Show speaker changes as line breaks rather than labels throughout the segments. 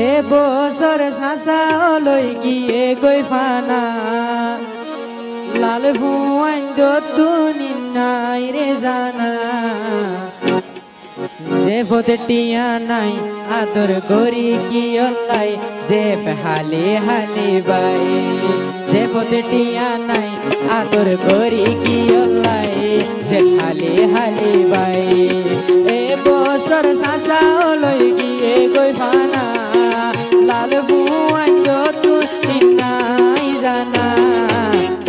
এ বছর সাসা লই গিয়ে গই ফানা লাল ফুয়াইন দুনি নাই রে জানা যে ফতে টিয়া নাই আদর গরি কি অল্লাই যে হালি হালি বাই যে ফতে টিয়া নাই আদর গরি কি অল্লাই যে হালি হালি বাই এ বছর সাসা লই গিয়ে গই ফানা লাল ফুয়াইন দুনি নাই জানা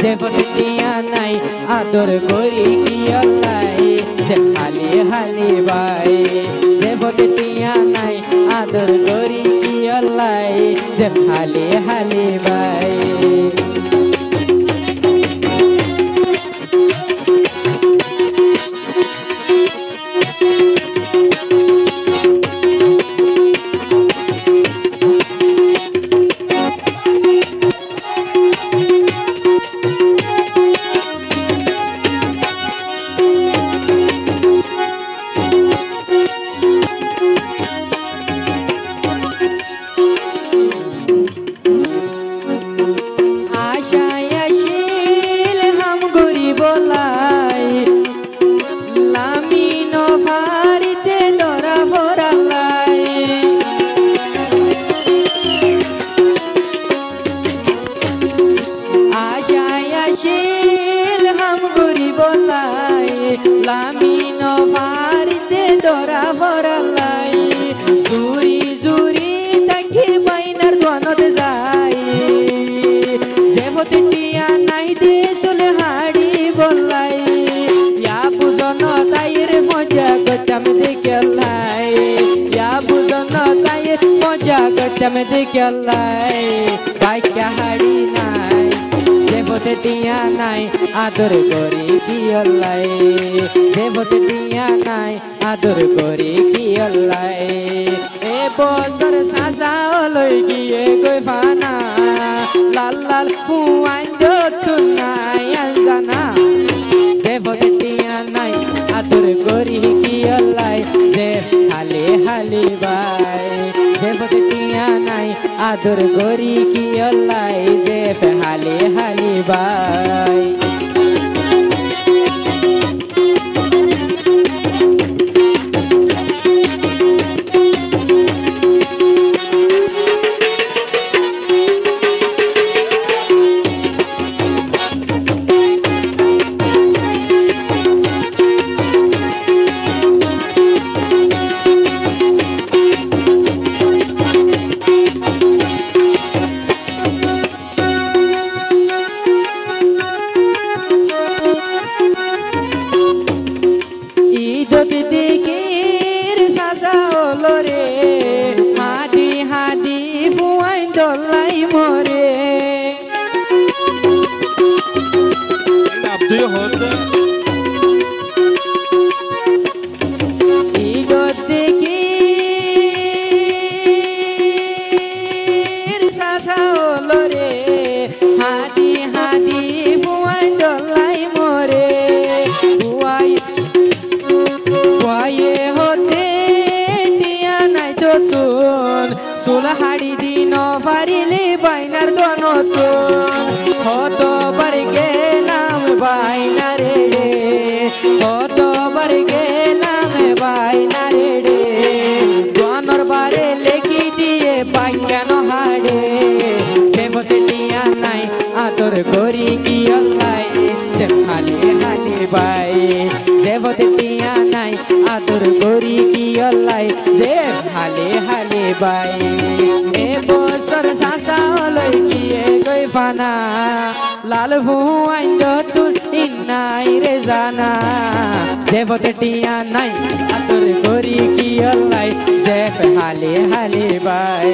যে ফতে টিয়া নাই আদর গরি কি অল্লাই যে হালি হালি বাই যে ফতে টিয়া নাই আদর গরি কি অল্লাই যে হালি হালি বাই লামিনো ভারিতে দরা ভরালাই জুরি জুরি তাকি বাইনার দোয়ানত যাই যে ফতে টিয়া নাই দে চলে হাড়ি বললাই ইয়া বুঝন তাইর মজা গটাম দেখলাই ইয়া বুঝন তাইর মজা গটাম দেখলাই বাইকা হাড়ি নাই যে ফতে টিয়া নাই আদর করি কি অল্লাই যে ফতে টিয়া নাই আদর করি কি অল্লাই এ বছর সাসা লই গিয়ে গই ফানা লাল লাল ফুয়াইন দুন নাই জানা যে ফতে টিয়া নাই আদর করি কি অল্লাই যে হালি হালি বাই যে ফতে টিয়া নাই আদর করি কি অল্লাই যে হালি হালি বাই হাদি হাদি ফুয়াইন দলাই মরে ঈদত দেখির সাসা লরে হাদি হাদি ফুয়াইন দলাই মরে ফুয়াই ফুয়াইয়ে হতে তুন সুল হাড়ি দিন ফারিলে বাইনার দনতুন কতবার গেলাম বাইনারে রে কতবার গেলাম বাইনারে রে দনর বারে লেখি দিয়ে বাইকেন হাড়ে সে ফতে টিয়া নাই আদর করি কি অল্লাই যে হালি হালি বাই যে ফতে টিয়া নাই আদর করি কি অল্লাই যে হালি হালি বাই এ বছর সাসা লই গিয়ে গই ফানা লাল ফুয়াইন দুনি নাই রে জানা যে ফতে টিয়া নাই আদর করি কি অল্লাই যে হালি হালি বাই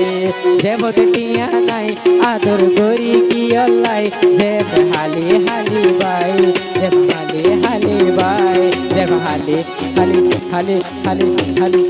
যে ফতে টিয়া নাই আদর করি কি অল্লাই যে হালি হালি বাই যে হালি হালি বাই যে হালি হালি হালি হালি হালি